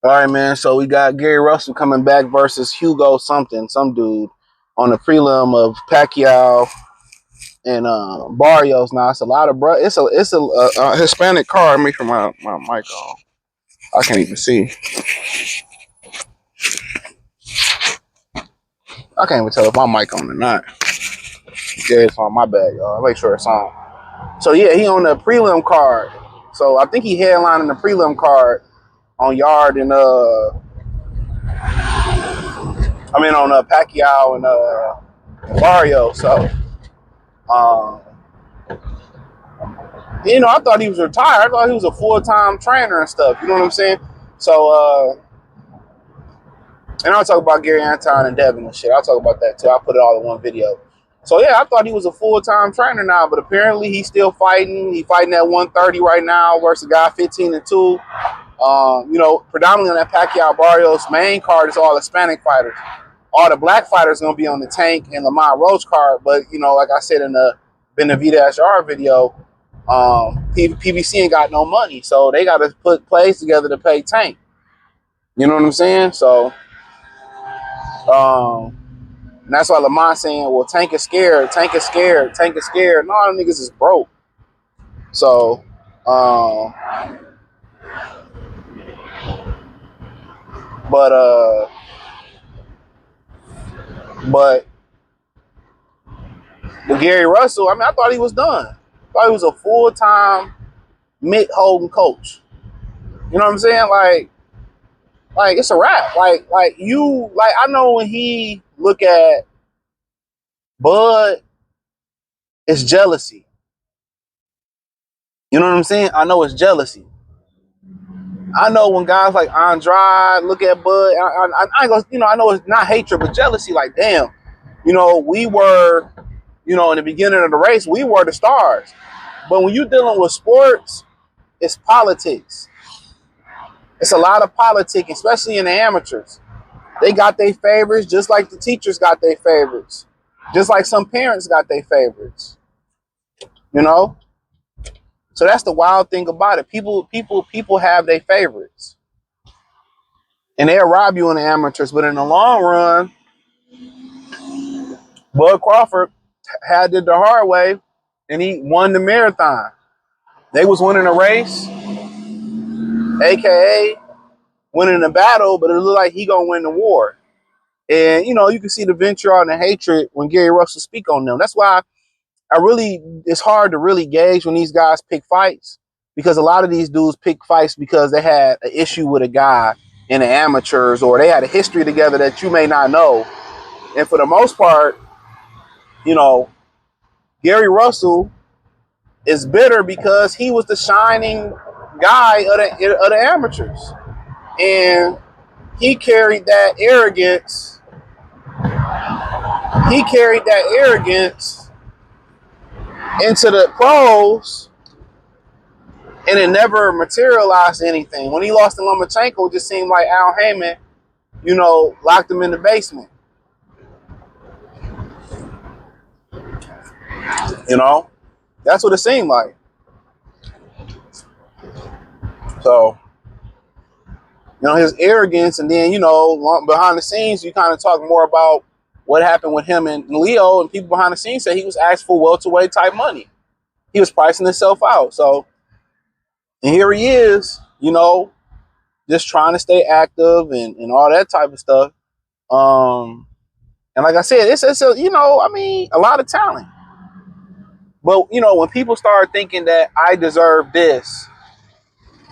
All right, man. So we got Gary Russell coming back versus Hugo something, some dude, on the prelim of Pacquiao and Barrios. Now it's a lot of it's a Hispanic card. Make sure my mic on. I can't even see. I can't even tell if my mic on or not. Yeah, it's on. My bad, y'all. Make sure it's on. So yeah, he on the prelim card. So I think he headlining the prelim card on Yard and on Pacquiao and Barrio. So I thought he was retired. I thought he was a full-time trainer and stuff. You know what I'm saying? So and I'll talk about Gary Anton and Devin and shit. I'll talk about that too. I'll put it all in one video. So yeah, I thought he was a full-time trainer now, but apparently he's still fighting. He's fighting at 130 right now versus a guy 15-2. Predominantly on that Pacquiao Barrios main card is all Hispanic fighters. All the black fighters going to be on the Tank and Lamont Roach card, but like I said in the Benavidez HR video, PBC ain't got no money, so they got to put plays together to pay Tank. You know what I'm saying? So, and that's why Lamont saying, well, Tank is scared, Tank is scared, Tank is scared. No, them niggas is broke. So, but with Gary Russell, I thought he was done. I thought he was a full-time Mick Holden coach. You know what I'm saying? Like it's a wrap. Like I know when he look at Bud, it's jealousy. You know what I'm saying? I know it's jealousy. I know when guys like Andrade look at Bud, I know it's not hatred, but jealousy. Like, damn, we were, in the beginning of the race, we were the stars. But when you're dealing with sports, it's politics. It's a lot of politics, especially in the amateurs. They got their favorites just like the teachers got their favorites. Just like some parents got their favorites. So that's the wild thing about it. People have their favorites. And they'll rob you in the amateurs, but in the long run, Bud Crawford had it the hard way and he won the marathon. They was winning a race, aka winning the battle, but it looked like he gonna win the war. And you can see the vitriol and the hatred when Gary Russell speak on them. That's why it's hard to really gauge when these guys pick fights, because a lot of these dudes pick fights because they had an issue with a guy in the amateurs, or they had a history together that you may not know. And for the most part, Gary Russell is bitter because he was the shining guy of the amateurs. And he carried that arrogance. Into the pros, and it never materialized anything. When he lost to Lomachenko, it just seemed like Al Heyman, locked him in the basement. That's what it seemed like. So, his arrogance, and then, behind the scenes, you kind of talk more about what happened with him and Leo, and people behind the scenes say he was asked for welterweight type money. He was pricing himself out. So, and here he is, just trying to stay active and all that type of stuff. And like I said, it's a lot of talent. But, when people start thinking that I deserve this,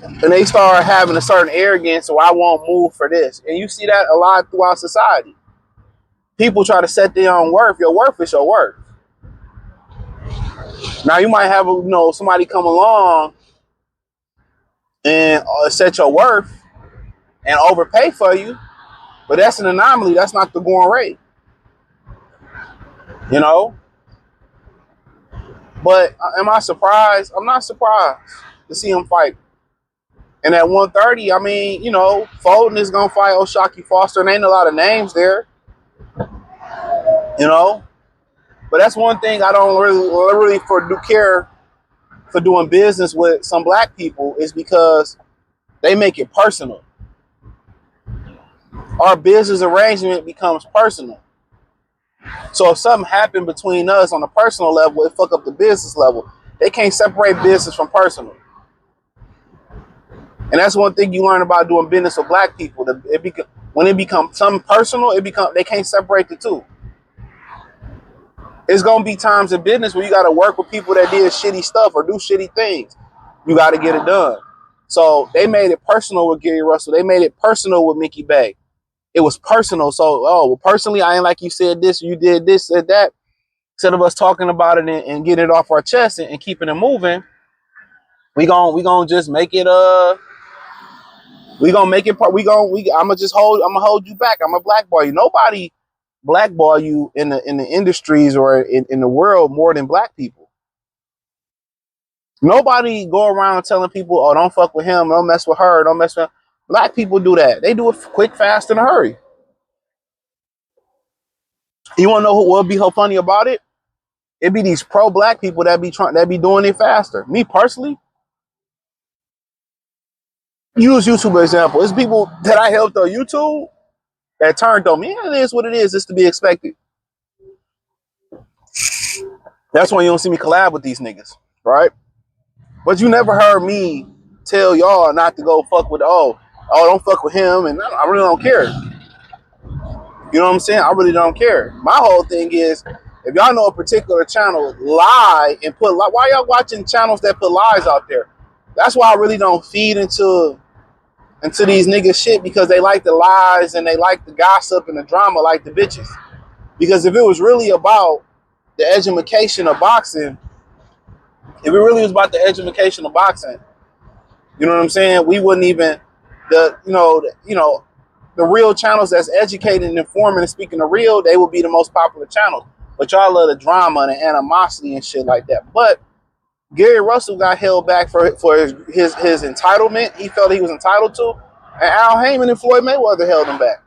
and they start having a certain arrogance, so I won't move for this. And you see that a lot throughout society. People try to set their own worth. Your worth is your worth. Now you might have somebody come along and set your worth and overpay for you, but that's an anomaly. That's not the going rate. But am I surprised? I'm not surprised to see him fight. And at 130, Foden is gonna fight O'Shaquie Foster, and ain't a lot of names there. But But that's one thing I don't really care for doing business with some black people, is because they make it personal. Our business arrangement becomes personal. So if something happened between us on a personal level, it fuck up the business level. They can't separate business from personal. And that's one thing you learn about doing business with black people. When it becomes something personal, they can't separate the two. It's gonna be times in business where you gotta work with people that did shitty stuff or do shitty things. You gotta get it done. So they made it personal with Gary Russell. They made it personal with Mickey Bay. It was personal. So, personally, I ain't like you said this, you did this, said that. Instead of us talking about it and getting it off our chest and keeping it moving, we gonna just make it we gonna make it I'm gonna hold you back. I'm gonna blackball you. Nobody blackball you in the industries or in the world more than black people. Nobody go around telling people, oh, don't fuck with him, don't mess with her, don't mess with him. Black people do that. They do it quick, fast, in a hurry. You wanna know what would be so funny about it? It be these pro-black people that be doing it faster. Me personally, use YouTube example. It's people that I helped on YouTube that turned on me. It is what it is. It's to be expected. That's why you don't see me collab with these niggas, right? But you never heard me tell y'all not to go fuck with, don't fuck with him, and I really don't care. You know what I'm saying? I really don't care. My whole thing is, if y'all know a particular channel lie and why y'all watching channels that put lies out there? That's why I really don't feed into these niggas shit, because they like the lies and they like the gossip and the drama like the bitches. Because if it was really about the education of boxing, you know what I'm saying? We wouldn't even the real channels that's educated and informing and speaking the real, they would be the most popular channels. But y'all love the drama and the animosity and shit like that. But Gary Russell got held back for his entitlement. He felt he was entitled to, and Al Heyman and Floyd Mayweather held him back.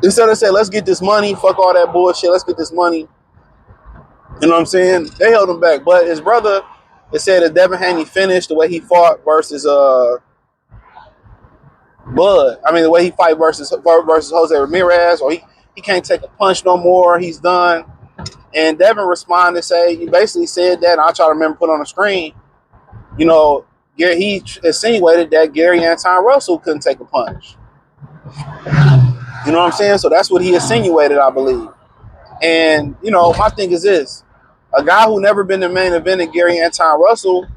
Instead of saying, let's get this money, fuck all that bullshit, let's get this money. You know what I'm saying? They held him back. But his brother, it said that Devin Haney finished the way he fought versus Bud. I mean, the way he fight versus Jose Ramirez, or he can't take a punch no more. He's done. And Devin responded, he basically said that, and I'll try to remember, put on the screen, he insinuated that Gary Anton Russell couldn't take a punch. You know what I'm saying? So that's what he insinuated, I believe. And, my thing is this. A guy who never been the main event of Gary Anton Russell,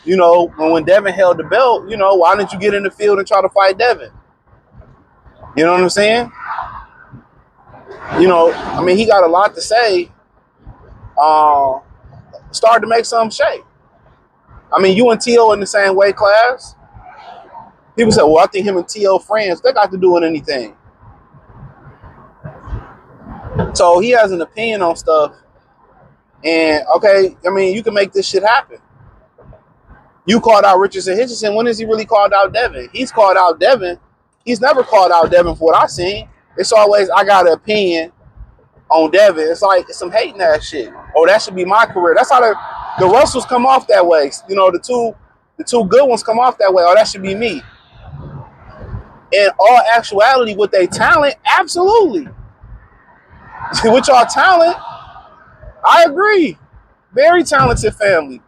when Devin held the belt, why didn't you get in the field and try to fight Devin? You know what I'm saying? He got a lot to say. Started to make some shape. You and T.O. in the same weight class. People say, well, I think him and T.O. friends. They got to do with anything. So he has an opinion on stuff. And, okay, you can make this shit happen. You called out Richardson Hitchison. When has he really called out Devin? He's called out Devin. He's never called out Devin for what I've seen. It's always, I got an opinion on Devin. It's like some hating ass shit. Oh, that should be my career. That's how the Russells come off that way. The two good ones come off that way. Oh, that should be me. In all actuality, with their talent, absolutely. With y'all talent, I agree. Very talented family.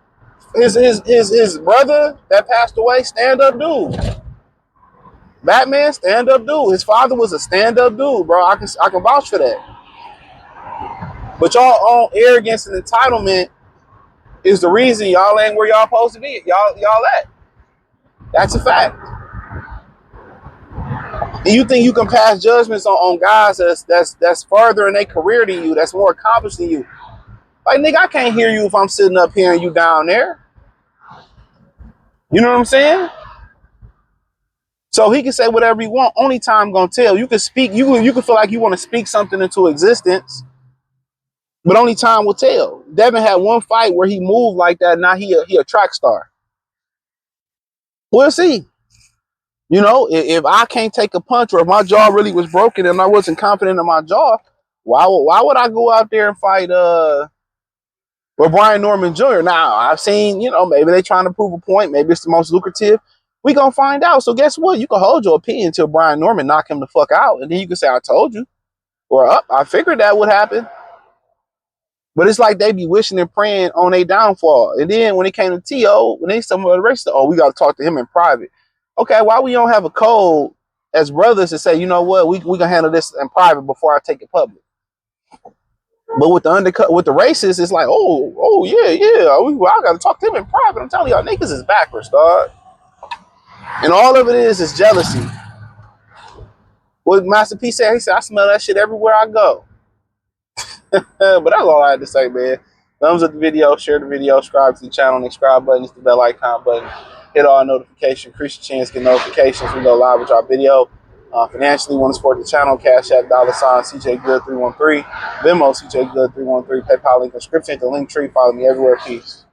His brother that passed away, stand-up dude. Batman, stand-up dude. His father was a stand-up dude, bro. I can vouch for that. But y'all own arrogance and entitlement is the reason y'all ain't where y'all supposed to be. Y'all at. That's a fact. And you think you can pass judgments on guys that's further in their career than you, that's more accomplished than you. Like, nigga, I can't hear you if I'm sitting up here and you down there. You know what I'm saying? So he can say whatever he want. Only time gonna tell. You can speak. You can feel like you want to speak something into existence, but only time will tell. Devin had one fight where he moved like that. Now he a track star. We'll see. If I can't take a punch, or if my jaw really was broken and I wasn't confident in my jaw, Why would I go out there and fight with Brian Norman Jr.? Now, I've seen, you know, maybe they trying to prove a point. Maybe it's the most lucrative. We gonna find out. So guess what? You can hold your opinion until Brian Norman knock him the fuck out. And then you can say, I told you. Or I figured that would happen. But it's like they be wishing and praying on a downfall. And then when it came to T.O., when they some of the rest, oh, we got to talk to him in private. Okay, why we don't have a code as brothers to say, you know what, we can handle this in private before I take it public. But with the undercut, with the racists, it's like, I got to talk to him in private. I'm telling y'all, niggas is backwards, dog. And all of it is jealousy. What Master P said, he said, I smell that shit everywhere I go. But that's all I had to say, man. Thumbs up the video, share the video, subscribe to the channel, and the subscribe button is the bell icon button. Hit all notifications, increase your chance to get notifications. We go live with our video. Financially, want to support the channel, Cash App, $, CJ Good 313, Venmo, CJ Good 313, PayPal link, description, the link tree. Follow me everywhere. Peace.